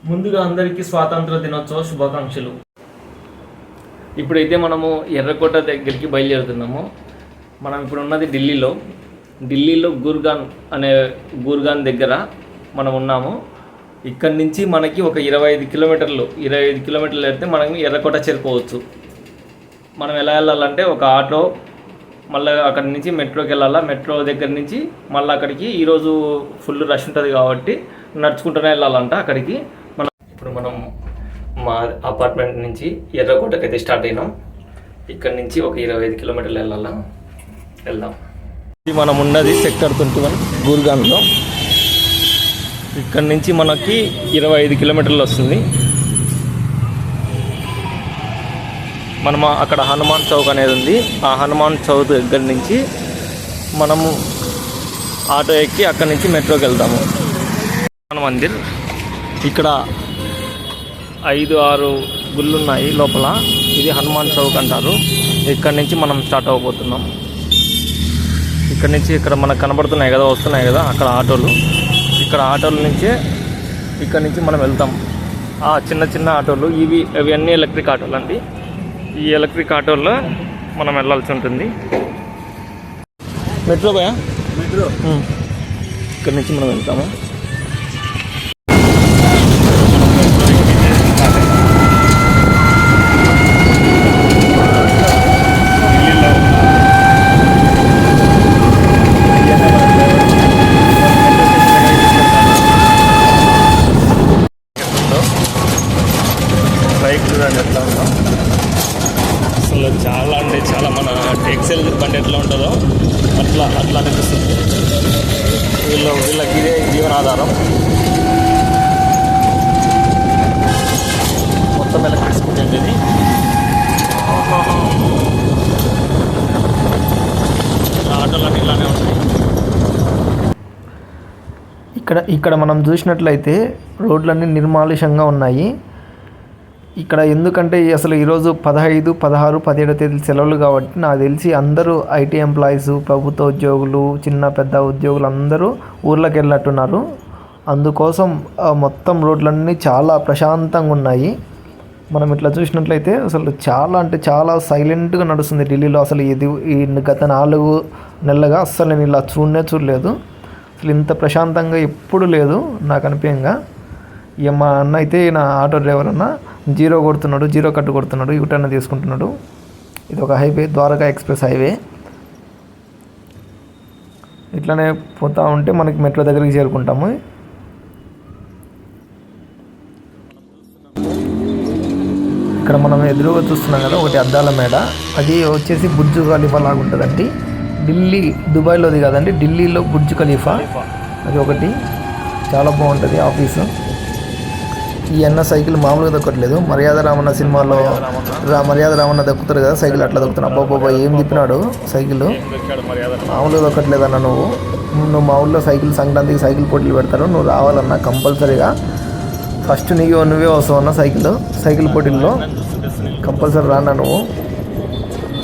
ముందుగా అందరికీ స్వాతంత్ర దినోత్సవ శుభాకాంక్షలు. ఇప్పుడైతే మనము ఎర్రకోట దగ్గరికి బయలుదేరుతున్నాము. మనం ఇప్పుడు ఉన్నది ఢిల్లీలో గూర్గాన్ దగ్గర మనం ఉన్నాము. ఇక్కడి నుంచి మనకి ఒక 25 కిలోమీటర్లు వెళ్తే మనం ఎర్రకోట చేరుకోవచ్చు. మనం ఎలా వెళ్ళాలంటే ఒక ఆటో, మళ్ళీ అక్కడి నుంచి మెట్రోకి వెళ్ళాలా. మెట్రో దగ్గర నుంచి మళ్ళీ అక్కడికి ఈరోజు ఫుల్ రష్ ఉంటుంది కాబట్టి నడుచుకుంటూనే వెళ్ళాలంట అక్కడికి. ఇప్పుడు మనం మా అపార్ట్మెంట్ నుంచి ఎర్రకోటకి అయితే స్టార్ట్ అయినాం. ఇక్కడ నుంచి ఒక 25 కిలోమీటర్లు వెళ్దాం. మనం ఉన్నది సెక్టర్ 21 గూర్గాన్లో. ఇక్కడ నుంచి మనకి 25 కిలోమీటర్లు వస్తుంది. మనం అక్కడ హనుమాన్ చౌక్ అనేది ఉంది. ఆ హనుమాన్ చౌక్ దగ్గర నుంచి మనము ఆటో ఎక్కి అక్కడి నుంచి మెట్రోకి వెళ్తాము. హనుమాన్ మందిర్ ఇక్కడ 5-6 గుళ్ళు ఉన్నాయి లోపల. ఇది హనుమాన్ చౌక్ అంటారు. ఇక్కడ నుంచి మనం స్టార్ట్ అవ్వబోతున్నాం. ఇక్కడ మనకు కనబడుతున్నాయి కదా, వస్తున్నాయి కదా అక్కడ ఆటోలు. ఇక్కడ ఆటోల నుంచే ఇక్కడ నుంచి మనం వెళ్తాం. ఆ చిన్న ఆటోలు అవి అన్నీ ఎలక్ట్రిక్ ఆటోలు అండి. ఈ ఎలక్ట్రిక్ ఆటోల్లో మనం వెళ్ళాల్సి ఉంటుంది. మెట్రో ఇక్కడ నుంచి మనం వెళ్తాము. బైక్ చూడండి ఎట్లా ఉందో అసలు. చాలా మన ఎక్సెల్ బండి ఎట్లా ఉంటుందో అట్లా అనిపిస్తుంది. వీళ్ళకి ఇదే జీవనాధారం. మొత్తం ఎలక్ట్రిక్ స్కూటీ అండి ఇది. ఆటోలన్నీ ఇలానే ఉంటాయి. ఇక్కడ మనం చూసినట్లయితే రోడ్లన్నీ నిర్మానుష్యంగా ఉన్నాయి. ఇక్కడ ఎందుకంటే అసలు ఈరోజు 15, 16, 17 తేదీలు సెలవులు కాబట్టి నాకు తెలిసి అందరూ ఐటీ ఎంప్లాయీస్, ప్రభుత్వ ఉద్యోగులు, చిన్న పెద్ద ఉద్యోగులు అందరూ ఊర్లోకి వెళ్ళట్టున్నారు. అందుకోసం మొత్తం రోడ్లన్నీ చాలా ప్రశాంతంగా ఉన్నాయి. మనం ఇట్లా చూసినట్లయితే అసలు చాలా సైలెంట్గా నడుస్తుంది ఢిల్లీలో. అసలు ఈ గత 4 నెలలుగా అస్సలు నేను ఇలా చూడలేదు. అసలు ఇంత ప్రశాంతంగా ఎప్పుడు లేదు నాకు అనిపించగా. ఇక మా అన్న అయితే నా ఆటో డ్రైవర్ అన్న జీరో కట్టు కొడుతున్నాడు, యూటర్న్ తీసుకుంటున్నాడు. ఇది ఒక హైవే, ద్వారకా ఎక్స్ప్రెస్ హైవే. ఇట్లానే పోతూ ఉంటే మనకి మెట్రో దగ్గరికి చేరుకుంటాము. ఇక్కడ మనం ఎదురుగా చూస్తున్నాం కదా ఒకటి అద్దాల మేడ. అది వచ్చేసి బుర్జ్ ఖలీఫా లాగా ఉంటుందండి. దుబాయ్లోది కాదండి, ఢిల్లీలో బుర్జ్ ఖలీఫా అది ఒకటి. చాలా బాగుంటుంది ఆఫీసు. ఈ అన్న సైకిల్ మామూలుగా దొక్కట్లేదు. మర్యాద రామన్న సినిమాలో మర్యాద రామన్న దొక్కుతారు కదా సైకిల్, అట్లా దొక్కుతున్నాడు. అబ్బాబ్బా ఏం తిప్పినాడు సైకిల్. మామూలుగా దొక్కట్లేదు అన్న. నువ్వు మా ఊళ్ళో సంక్రాంతికి సైకిల్ పోటీలు పెడతారు, నువ్వు రావాలన్నా కంపల్సరీగా. ఫస్ట్ నువ్వే వస్తావు అన్న సైకిల్ పోటీల్లో కంపల్సరీ రాన్నా. నువ్వు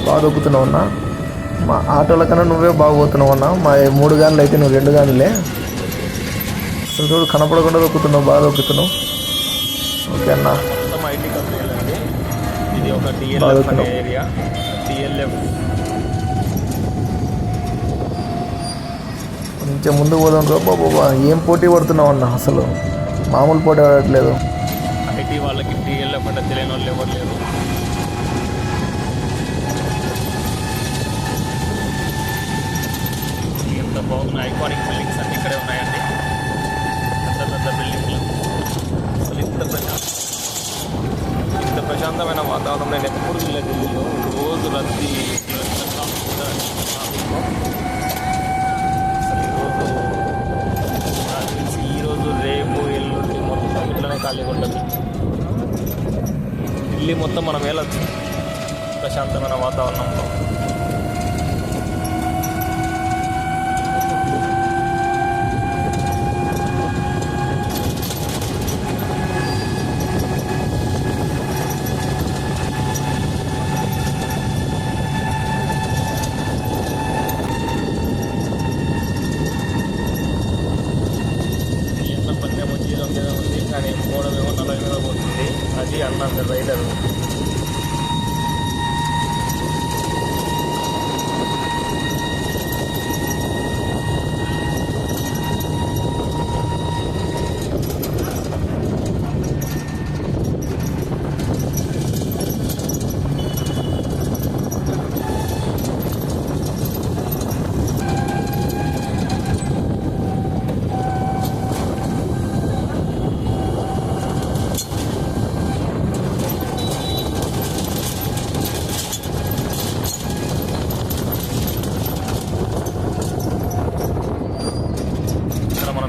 బాగా దొక్కుతున్నావు అన్న. మా ఆటోల కన్నా నువ్వే బాగా పోతున్నావు అన్న. మా 3 గానులు అయితే నువ్వు 2 గానులే. అసలు చూడు కనపడకుండా దొక్కుతున్నావు, బాగా దొక్కుతున్నావు. ఓకే అన్న. ఐటీ కంపెనీలు అండి. ఇది ఒక DLF అనే ఏరియా. DLF కొంచెం ముందు పోదాం. బాబా ఏం పోటీ పడుతున్నావు అన్న, అసలు మామూలు పోటీ పడట్లేదు. ఐటీ వాళ్ళకి DLF అంటే తెలియని వాళ్ళు ఎవరు లేరు. ఎంత బాగున్నాయి ఐకానిక్ బిల్డింగ్స్ అన్నీ ఇక్కడే ఉన్నాయండి. పెద్ద బిల్డింగ్లు. అసలు ఇంత ప్రశాంతమైన వాతావరణం నేను ఎప్పుడు చూడలేదు ఢిల్లీలో. రోజు రద్దీ. అసలు ఈరోజు రేపు ఎల్లుండి మొత్తం ఇట్లనే ఖాళీగా ఉంటుంది ఢిల్లీ మొత్తం. మనం వెళ్ళచ్చు ప్రశాంతమైన వాతావరణంలో. మోడం మీద ఉంది, కానీ మోడం ఏమో 40 మీద పోతుంది. అది అన్నారు రైడర్.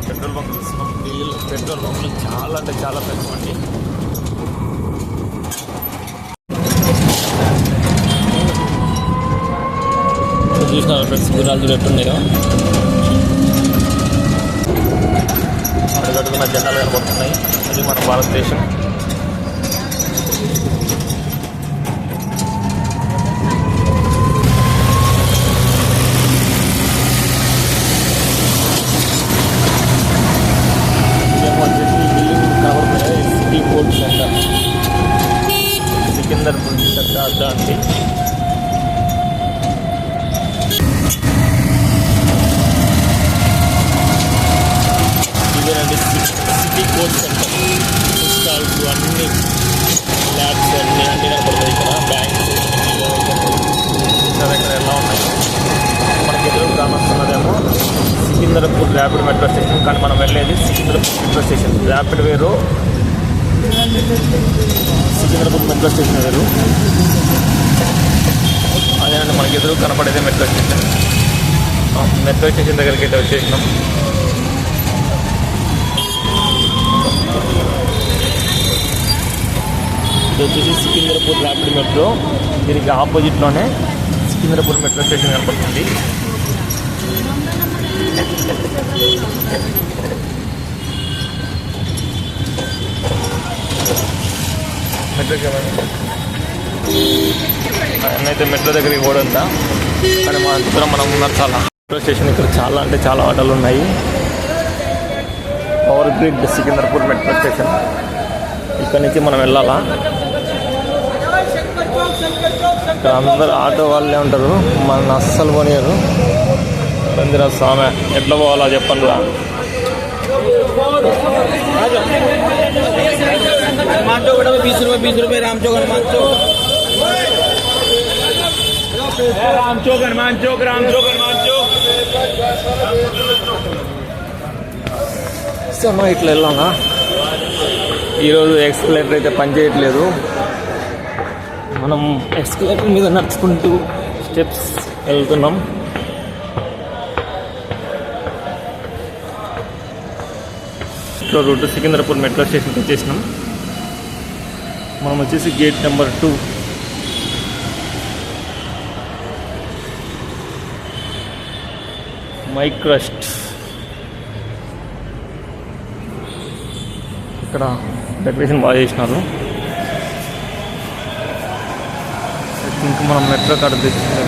పెట్రోల్ బంక్ చూస్తున్నాం. ఢిల్లీలో పెట్రోల్ బంక్లు చాలా అంటే చాలా తక్కువండి. చూసినారు ఫ్రెండ్స్, గుర్రాలు చూపెట్టున్నాయో అడుగడుగున జెండాలు కనబడుతున్నాయి. అది మన భారతదేశం. సికిందర్పూర్ పెద్ద అడ్డా అండి. ఇదేనండి సిటీ కోచ్ సెంటర్. స్టాల్స్ అన్ని ల్యాబ్స్ అన్నీ కనపడతాయి ఇక్కడ. బ్యాంక్స్ ఇక్కడ ఎలా ఉన్నాయి. మనకి ఎదురు కానొస్తున్నదేమో సికిందర్పూర్ ర్యాపిడ్ మెట్రో స్టేషన్, కానీ మనం వెళ్ళేది సికిందర్పూర్ మెట్రో స్టేషన్. ర్యాపిడ్ వేరు, సికింద్రాబాద్ మెట్రో స్టేషన్ వేరు. అదేనండి మనకి ఎదురు కనపడేది మెట్రో స్టేషన్. మెట్రో స్టేషన్ దగ్గరికి అయితే వచ్చేసినాం. ఇది వచ్చేసి సికింద్రాపూర్ ర్యాపిడ్ మెట్రో. దీనికి ఆపోజిట్లోనే సికింద్రాపూర్ మెట్రో స్టేషన్ కనపడుతుంది. అయితే మెట్రో దగ్గరికి పోవడంతా, కానీ మన దూరం మనం ఉన్నారు. చాలా మెట్రో స్టేషన్ ఇక్కడ చాలా అంటే చాలా ఆటోలు ఉన్నాయి. Power grid Sikandrapur metro station. ఇక్కడ నుంచి మనం వెళ్ళాలా. ఇక్కడ అందరు ఆటో వాళ్ళే ఉంటారు, మన అస్సలు పోనీయరు. రందిరా స్వామి, ఎట్లా పోవాలా చెప్పండి రా. हनुमान चौक 20 रुपये राम चौक हनुमान चौक సో ఇట్లా వెళ్ళాలా. ఈరోజు ఎక్స్కలేటర్ అయితే పనిచేయట్లేదు. మనం ఎక్స్కలేటర్ మీద నడుచుకుంటూ స్టెప్స్ వెళ్తున్నాం. మెట్రో రూట్ సికింద్రాపూర్ మెట్రో స్టేషన్కి వచ్చేసినాం. మనం వచ్చేసి గేట్ నెంబర్ 2. మైక్రస్ట్. ఇక్కడ డెకరేషన్ బాగా చేసినారు. ఇంకా మనం మెట్రో కార్డు తెచ్చుకుంటే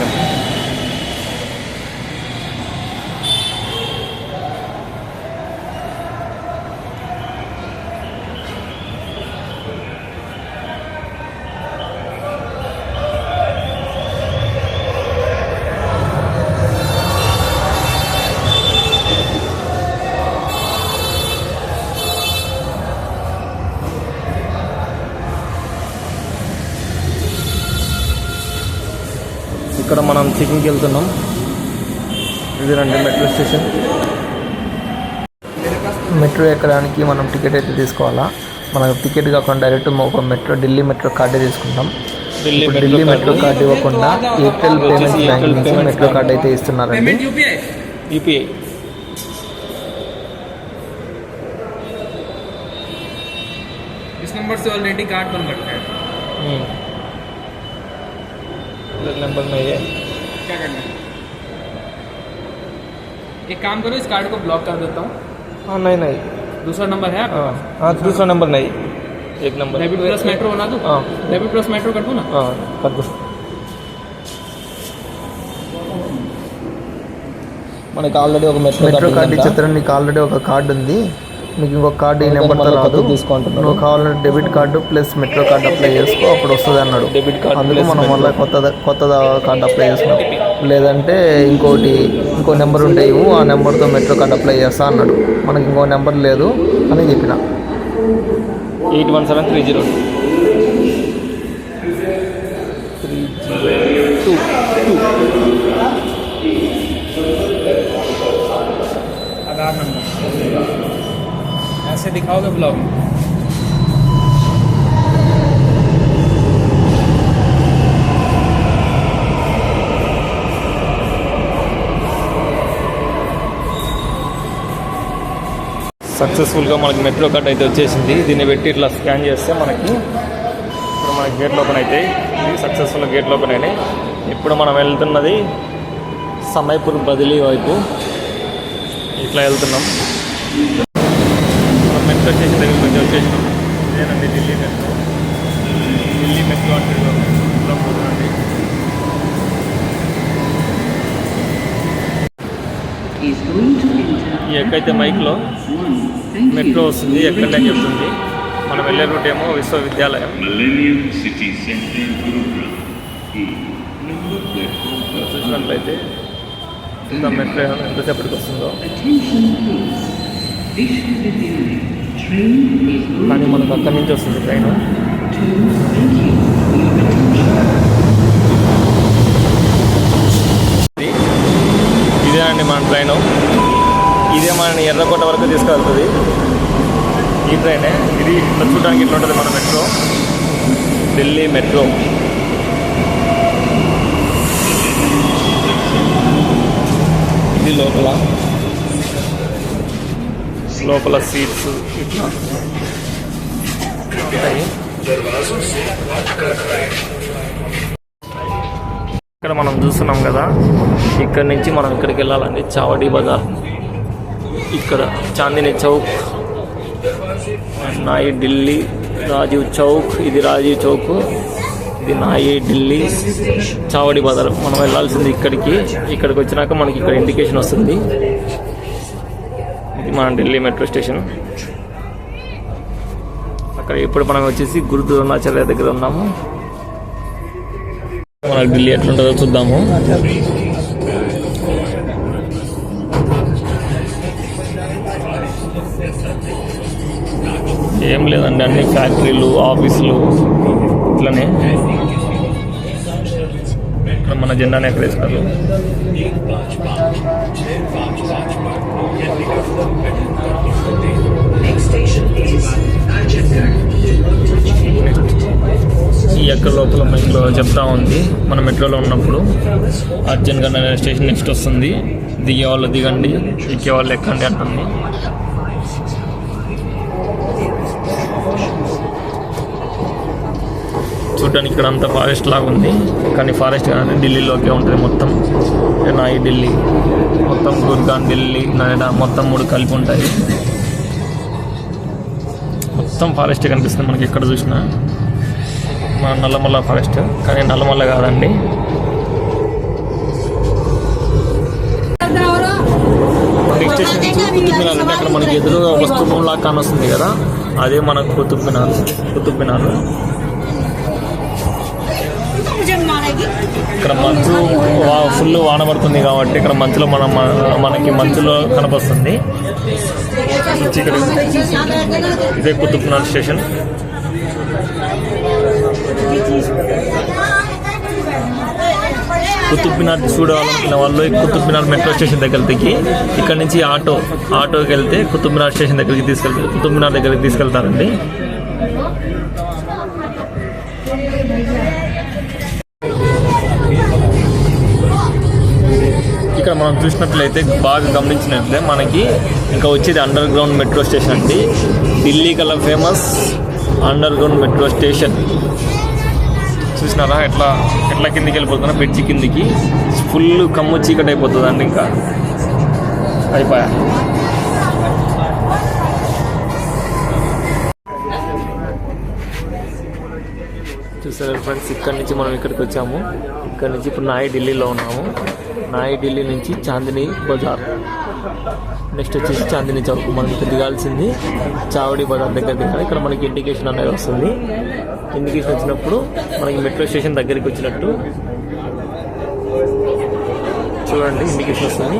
ఇక్కడ మనం చెకింగ్కి వెళ్తున్నాం. ఇదేనండి మెట్రో స్టేషన్. మెట్రో ఎక్కడానికి మనం టికెట్ అయితే తీసుకోవాలా. మనం టికెట్ కాకుండా డైరెక్ట్ ఒక మెట్రో ఢిల్లీ మెట్రో కార్డే తీసుకుంటాం. ఢిల్లీ మెట్రో కార్డు ఇవ్వకుండా ఎయిర్టెల్ పేమెంట్స్ బ్యాంక్ నుంచి మెట్రో కార్డు అయితే ఇస్తున్నారండి. యూపీఐ इस नंबर से ऑलरेडी कार्ड बन रखा है. नंबर में ये क्या करना है? एक काम करो, इस कार्ड को ब्लॉक कर देता हूँ. हाँ नहीं दूसरा नंबर है. हाँ दूसरा नंबर नहीं, एक नंबर. डेबिट प्लस मेट्रो बना दूँ. हाँ डेबिट प्लस मेट्रो कर दूँ ना. हाँ कर दो. మనకి ఆల్రెడీ ఒక మెట్రో కార్డు ఇచ్చేస్తారు. నీకు ఆల్రెడీ ఒక కార్డు ఉంది. మీకు ఇంకొక కార్డు ఈ నెంబర్తో రాదు, నువ్వు కావాలంటే debit card plus metro card apply చేసుకో, అప్పుడు వస్తుంది అన్నాడు. అందుకు మనం మళ్ళీ కొత్త కార్డు అప్లై చేసినాం. లేదంటే ఇంకో నెంబర్ ఉంటే ఇవ్వు, ఆ నెంబర్తో మెట్రో కార్డు అప్లై చేస్తా అన్నాడు. మనకి ఇంకో నెంబర్ లేదు అని చెప్పిన. 817302 आधार नंबर ऐसे दिखाओगे ब्लॉग में। సక్సెస్ఫుల్గా మనకి మెట్రో కార్డ్ అయితే వచ్చేసింది. దీన్ని పెట్టి ఇట్లా స్కాన్ చేస్తే మనకి ఇప్పుడు మనకి గేట్లు ఓపెన్ అవుతాయి. ఇది సక్సెస్ఫుల్గా గేట్లు ఓపెన్ అయినాయి. ఇప్పుడు మనం వెళ్తున్నది సమయపూర్ బదిలీ వైపు. ఇట్లా వెళ్తున్నాం. మనం మెట్రో స్టేషన్ దగ్గరికి కొంచెం వచ్చేసినాం. ఇదేనండి ఢిల్లీ మెట్రో. ఢిల్లీ మెట్రో అంటే పోతుందండి. ఈ ఎక్కైతే మైక్లో మెట్రో వస్తుంది, ఎక్కండి అని చెప్తుంది. మనం వెళ్ళే రూట్ ఏమో విశ్వవిద్యాలయం. చూసినట్లయితే మెట్రో ఎంతసేపటికి వస్తుందో, కానీ మనకు అక్కడి నుంచి వస్తుంది ట్రైన్. ఇదే అండి మన ట్రైను. ఇదే మనని ఎర్రకోట వరకు తీసుకెళ్తుంది. ఈ ట్రైనే ఇది. ఇట్లా చూడడానికి ఇట్లా ఉంటుంది మన మెట్రో, ఢిల్లీ మెట్రో. ఇది లోపల సీట్స్ ఇట్లా ఉంటాయి. ఇక్కడ మనం చూస్తున్నాం కదా, ఇక్కడ నుంచి మనం ఇక్కడికి వెళ్ళాలండి, చావడి బజార్. ఇక్కడ చాందినీ చౌక్, నాయి ఢిల్లీ, రాజీవ్ చౌక్. ఇది రాజీవ్ చౌక్, ఇది నాయి ఢిల్లీ, చావడి బజార్. మనం వెళ్ళాల్సింది ఇక్కడికి. ఇక్కడికి వచ్చినాక మనకి ఇక్కడ ఇండికేషన్ వస్తుంది. ఇది మన ఢిల్లీ మెట్రో స్టేషన్. అక్కడ ఇప్పుడు మనం వచ్చేసి గురు ద్రోణాచార్య దగ్గర ఉన్నాము. మనకు ఢిల్లీ ఎట్లుంటుందో చూద్దాము. ఏం లేదండి, అన్ని ఫ్యాక్టరీలు, ఆఫీసులు ఇట్లనే. ఇక్కడ మన జెండానే ఎక్కడ వేస్తారు. ఈ ఎక్కడ లోపల మైక్లో చెప్తా ఉంది, మన మెట్రోలో ఉన్నప్పుడు అర్జున్ గండ స్టేషన్ నెక్స్ట్ వస్తుంది, దిగే వాళ్ళు దిగండి, ఎక్కే వాళ్ళు ఎక్కండి అంటుంది. చూడడానికి ఇక్కడ అంతా ఫారెస్ట్ లాగా ఉంది, కానీ ఫారెస్ట్ కానీ ఢిల్లీలోకే ఉంటుంది మొత్తం. నాయి ఢిల్లీ మొత్తం, గుర్గాన్, ఢిల్లీ, నోయిడా మొత్తం 3 కలిపి ఉంటాయి. మొత్తం ఫారెస్ట్ కనిపిస్తుంది మనకి ఎక్కడ చూసినా. మన నల్లమల్ల ఫారెస్ట్, కానీ నల్లమల్ల కాదండి. నెక్స్ట్ స్టేషన్ నుంచి కుతుబ్ మినార్. అంటే అక్కడ మనకి ఎదురుగా ఒక స్తంభం లాగా కానొస్తుంది కదా, అదే మనకు కుతుబ్ మినార్. ఇక్కడ మంచు ఫుల్ వాన పడుతుంది కాబట్టి ఇక్కడ మంచులో మనకి మంచులో కనపస్తుంది. ఇదే కుతుబ్ మినార్ స్టేషన్. కుతుబ్ మినార్ చూడాలనుకున్న వాళ్ళు కుతుబ్ మినార్ మెట్రో స్టేషన్ దగ్గర దిగి ఇక్కడ నుంచి ఆటోకి వెళ్తే కుతుబ్ మినార్ స్టేషన్ దగ్గరికి కుతుబ్ మినార్ దగ్గరికి తీసుకెళ్తారండి. ఇక్కడ మనం చూసినట్లయితే బాగా గమనించినట్లయితే మనకి ఇంకా వచ్చేది అండర్ గ్రౌండ్ మెట్రో స్టేషన్ అండి. ఢిల్లీ కల్లా famous under ground metro station. చూసినారా ఎట్లా కిందికి వెళ్ళిపోతున్నా, బ్రిడ్జి కిందికి. ఫుల్ కమ్ము చీకటి అయిపోతుంది అండి, ఇంకా అయిపోయా. చూసారు ఫ్రెండ్స్, ఇక్కడ నుంచి మనం ఇక్కడికి వచ్చాము. ఇక్కడ నుంచి ఇప్పుడు నాయి ఢిల్లీలో ఉన్నాము. నాయి ఢిల్లీ నుంచి చాందినీ బజార్. నెక్స్ట్ వచ్చేసి చాందిని చౌక్. మనం ఇక్కడ దిగాల్సింది చావడి బజార్ దగ్గర దిగాలి. ఇక్కడ మనకి ఇండికేషన్ అనేది వస్తుంది. ఇండికేషన్ వచ్చినప్పుడు మనకి మెట్రో స్టేషన్ దగ్గరికి వచ్చినట్టు చూడండి, ఇండికేషన్ వస్తుంది.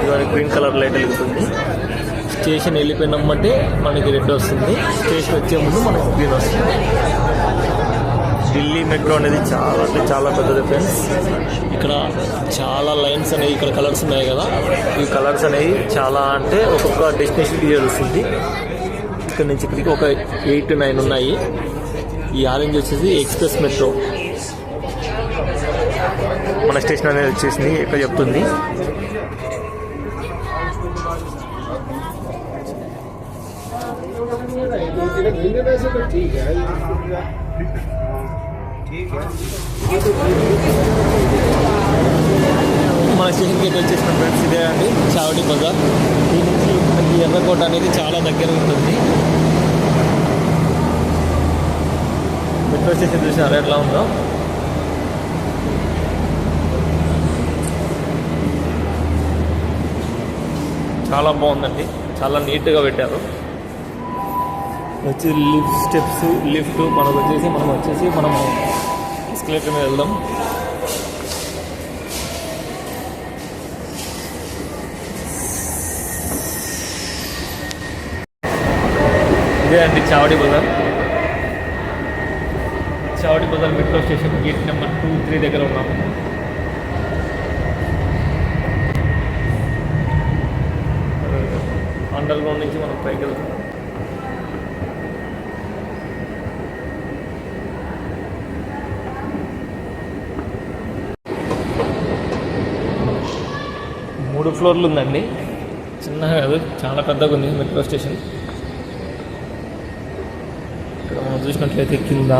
ఇవాళ గ్రీన్ కలర్ లైట్ వెలుగుతుంది. స్టేషన్ వెళ్ళిపోయినామంటే మనకి రెడ్ వస్తుంది. స్టేషన్ వచ్చే ముందు మనకి గ్రీన్ వస్తుంది. ఢిల్లీ మెట్రో అనేది చాలా అంటే చాలా పెద్దది ఫ్రెండ్స్. ఇక్కడ చాలా లైన్స్ అనేవి, ఇక్కడ కలర్స్ ఉన్నాయి కదా, ఈ కలర్స్ అనేవి చాలా అంటే ఒక్కొక్క డెస్టినేషన్కి తెలుస్తుంది. ఇక్కడ నుంచి ఇక్కడికి ఒక 8 9 ఉన్నాయి. ఈ ఆరెంజ్ వచ్చేసి ఎక్స్ప్రెస్ మెట్రో. మన స్టేషన్ అనేది వచ్చేసింది ఇక్కడ చెప్తుంది. మన స్టేషన్కి అయితే వచ్చేసిన ఫ్రెండ్స్ ఇదే అండి చావడి బజార్. ఈ నుంచి మనకి ఎర్రకోట అనేది చాలా దగ్గర ఉంటుంది. మెట్రో స్టేషన్ చూసినారా ఎట్లా ఉందో. చాలా బాగుందండి, చాలా నీట్గా పెట్టారు. వచ్చి లిఫ్ట్ స్టెప్స్, లిఫ్ట్ మనం వచ్చేసి మనం ఎస్కలేటర్ మీద వెళ్దాం. ఇదే అండి Chawri Bazar. Chawri Bazar metro station gate number 2, 3 దగ్గర ఉన్నాము. అండర్ గ్రౌండ్ నుంచి మనం పైకి వెళ్తాం. మూడు ఫ్లోర్లు ఉందండి, చిన్నగా కాదు, చాలా పెద్దగా ఉంది మెట్రో స్టేషన్. ఇక్కడ మనం చూసినట్లయితే కింద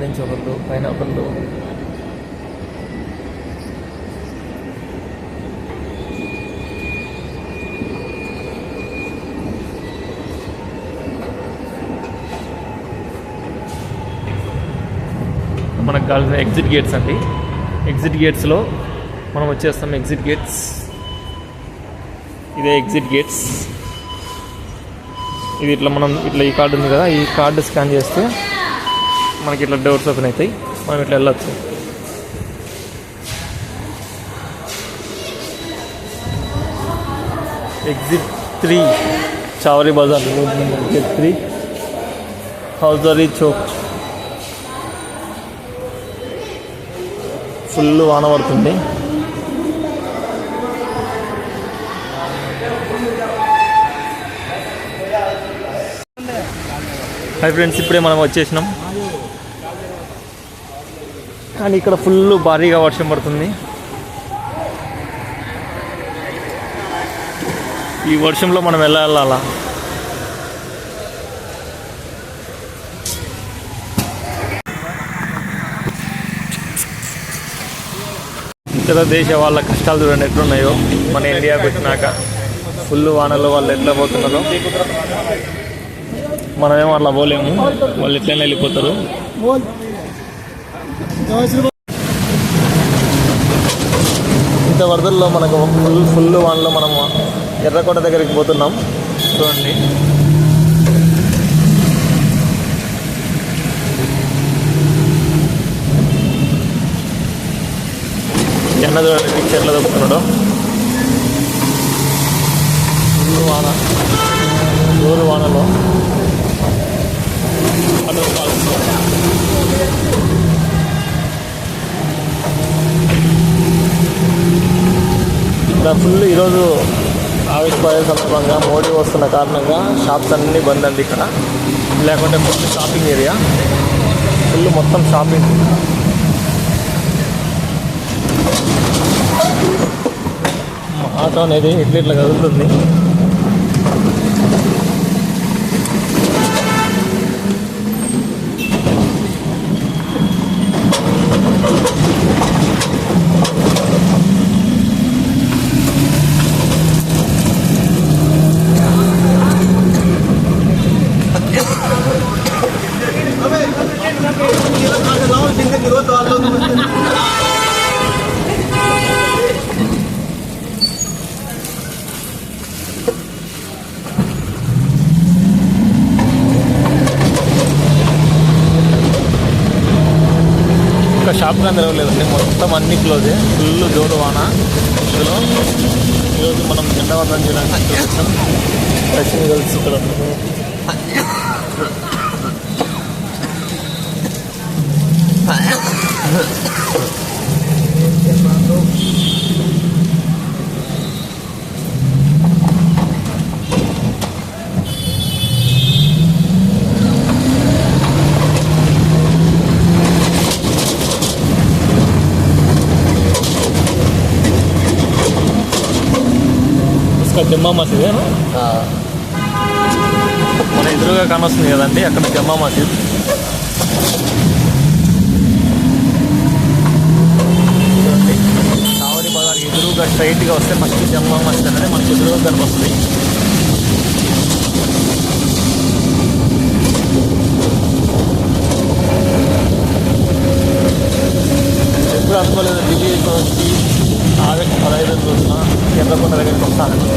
నుంచి ఒకళ్ళు, పైన ఒకళ్ళు. మనకు కావాల్సిన ఎగ్జిట్ గేట్స్ అండి. ఎగ్జిట్ గేట్స్లో మనం వచ్చేస్తాం. ఎగ్జిట్ గేట్స్ ఇదే ఎగ్జిట్ గేట్స్. ఇది ఇట్లా మనం ఇట్లా ఈ కార్డు ఉంది కదా, ఈ కార్డు స్కాన్ చేస్తే మనకి ఇట్లా డోర్స్ ఓపెన్ అవుతాయి. మనం ఇట్లా వెళ్ళొచ్చు. ఎగ్జిట్ 3 చావడి బజార్. ఎగ్జిట్ 3 హౌజరీ చౌక్. ఫుల్ వాన పడుతుంది. హాయ్ ఫ్రెండ్స్, ఇప్పుడే మనం వచ్చేసినాం. కానీ ఇక్కడ ఫుల్ భారీగా వర్షం పడుతుంది. ఈ వర్షంలో మనం వెళ్ళాలా? ఇతర దేశ వాళ్ళ కష్టాలు చూడండి ఎట్లున్నాయో. మన ఇండియాకి వచ్చినాక ఫుల్ వానలో వాళ్ళు ఎట్లా పోతున్నారో మనమేమో అట్లా పోలేము, వాళ్ళు ఎట్లయినా వెళ్ళిపోతారు. ఇంత వరదల్లో మనకు ఫుల్ వానలో మనం ఎర్రకోట దగ్గరికి పోతున్నాం. చూడండి, ఎన్న చూడండి పిక్చర్లో దొక్కుతున్నాడు. ఫుల్ వాన, జోరు వానలో ఇక్కడ ఫుల్ ఈరోజు ఆవిష్కార సందర్భంగా మోడీ వస్తున్న కారణంగా షాప్స్ అన్నీ బంద్ అండి ఇక్కడ. లేకుంటే ఫుల్ షాపింగ్ ఏరియా, ఫుల్ మొత్తం షాపింగ్. ఆటో అనేది ఇట్లా కదులుతుంది. షాప్ కానీ తెరవలేదండి, మొత్తం అన్ని క్లోజే, ఫుల్ జోడు వాన. ఇందులో ఈరోజు మనం జెండా వందనం చేయడానికి వచ్చాం. టచింగ్ గర్ల్స్ ఇక్కడ జమ్మా మసీద్. మన ఎదురుగా కానొస్తుంది కదండి, అక్కడ జమ్మా మసీద్. చూడండి, కావలి బజార్ ఎదురుగా స్ట్రైట్గా వస్తే ఫస్ట్ జమ్మా మసీద్ అనేది మనకి ఎదురుగా కనిపిస్తుంది. ఎప్పుడు అనుకోలేదు ఢిల్లీ వచ్చి ఆగస్టు 15 రోజున ఎర్రకొండ దగ్గరికి వస్తానండి.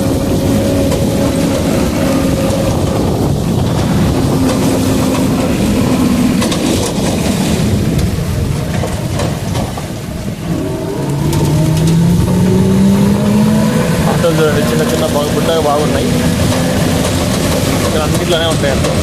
ఆటోలు చూడండి, చిన్న చిన్న బుట్టగా బాగున్నాయి. ఇక్కడ అన్నిట్లోనే ఉంటాయి అట్లా.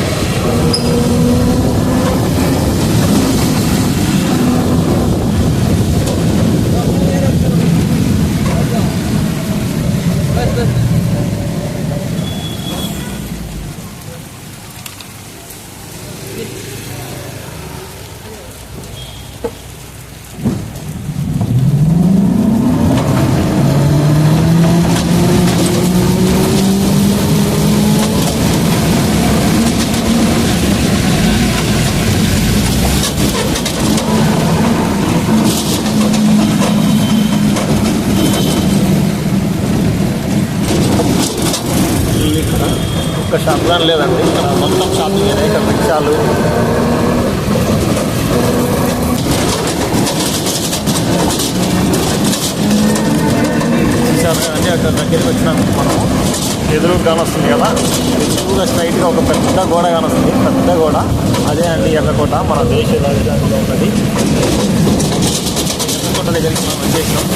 ఒక్క షాప్ కానీ లేదండి, ఇక్కడ మొత్తం షాపింగ్ అనేది. ఇక్కడ రిక్షాలు, అన్నీ అక్కడ దగ్గరికి వచ్చినాము. మనం ఎదురుగా కానొస్తుంది కదా, ఎదురుగా స్ట్రైట్గా ఒక పెద్ద గోడ కానొస్తుంది, పెద్ద గోడ. అదే అండి ఎర్రకోట, మన దేశ రాజధానిలో ఉన్నది. ఎర్రకోట దగ్గరికి మనం వచ్చేసినాం.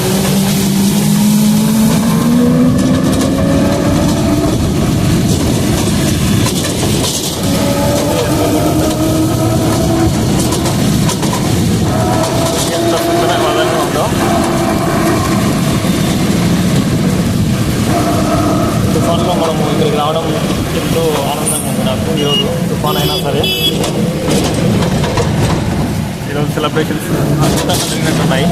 ఎంత సుందరంగా ఉందో. తుఫాన్లో మనము ఇక్కడికి రావడం ఎంతో ఆనందంగా ఉంది నాకు. ఈరోజు తుఫాన్ అయినా సరే ఈరోజు సెలబ్రేషన్స్ అంతా జరిగినట్టున్నాయి.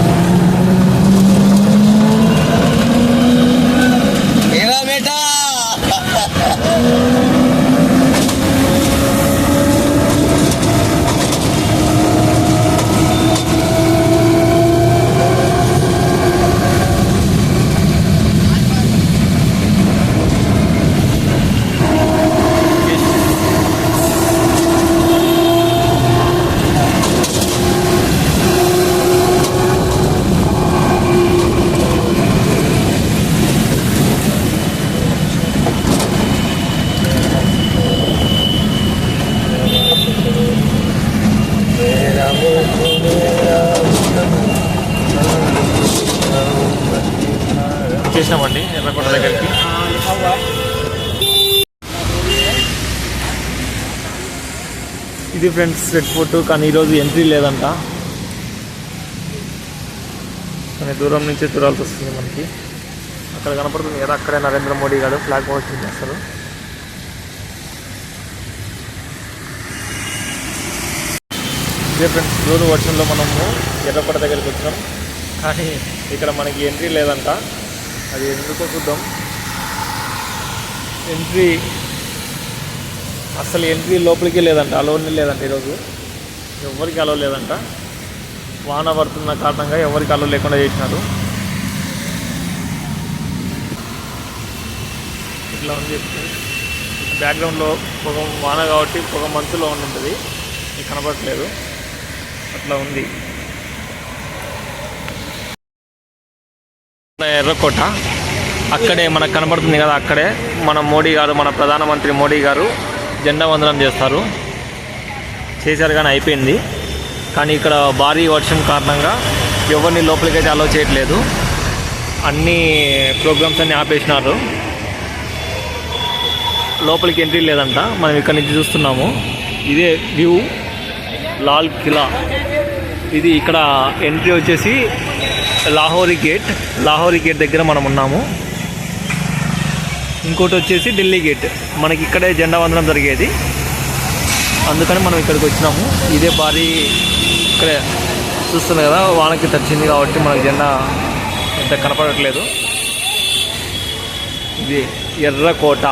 చేసినామండి ఎర్రకోట దగ్గరికి. ఇది ఫ్రెండ్స్ రెడ్ ఫోర్ట్, కానీ ఈరోజు ఎంట్రీ లేదంట. కానీ దూరం నుంచే చూడాల్సి వస్తుంది మనకి. అక్కడ కనపడుతుంది కదా, అక్కడే నరేంద్ర మోడీ గారు ఫ్లాగ్ హోస్టింగ్ చేస్తారు. ఇదే ఫ్రెండ్స్, రోజు వర్షంలో మనము ఎర్రకోట దగ్గరికి వచ్చాం, కానీ ఇక్కడ మనకి ఎంట్రీ లేదంట. అది ఎందుకో చూద్దాం. అసలు ఎంట్రీ లోపలికి లేదంట, అలోనే లేదంట. ఈరోజు ఎవరికి అలో లేదంట. వాన పడుతున్న కారణంగా ఎవరికి అలో లేకుండా చేసినారు. ఇట్లా ఉంది బ్యాక్గ్రౌండ్లో పొగ, వాన కాబట్టి పొగ మంచులో ఉంటుంది, ఇది కనపడట్లేదు. అట్లా ఉంది ఎర్రకోట. అక్కడే మనకు కనపడుతుంది కదా, అక్కడే మన మోడీ గారు, మన ప్రధానమంత్రి మోడీ గారు జెండా వందనం చేస్తారు. చేశారు కానీ అయిపోయింది. కానీ ఇక్కడ భారీ వర్షం కారణంగా ఎవరిని లోపలికైతే అలౌ చేయట్లేదు. అన్ని ప్రోగ్రామ్స్ అన్నీ ఆపేసినారు. లోపలికి ఎంట్రీ లేదంట. మనం ఇక్కడ నుంచి చూస్తున్నాము. ఇదే వ్యూ లాల్ కిలా. ఇది ఇక్కడ ఎంట్రీ వచ్చేసి లాహోరీ గేట్ దగ్గర మనం ఉన్నాము. ఇంకోటి వచ్చేసి ఢిల్లీ గేట్. మనకి ఇక్కడే జెండా వందనం జరిగేది, అందుకని మనం ఇక్కడికి వచ్చినాము. ఇదే భారీ ఇక్కడే చూస్తున్నారు కదా, వానకి తచ్చింది కాబట్టి మనకి జెండా ఇంత కనపడట్లేదు. ఇది ఎర్రకోట.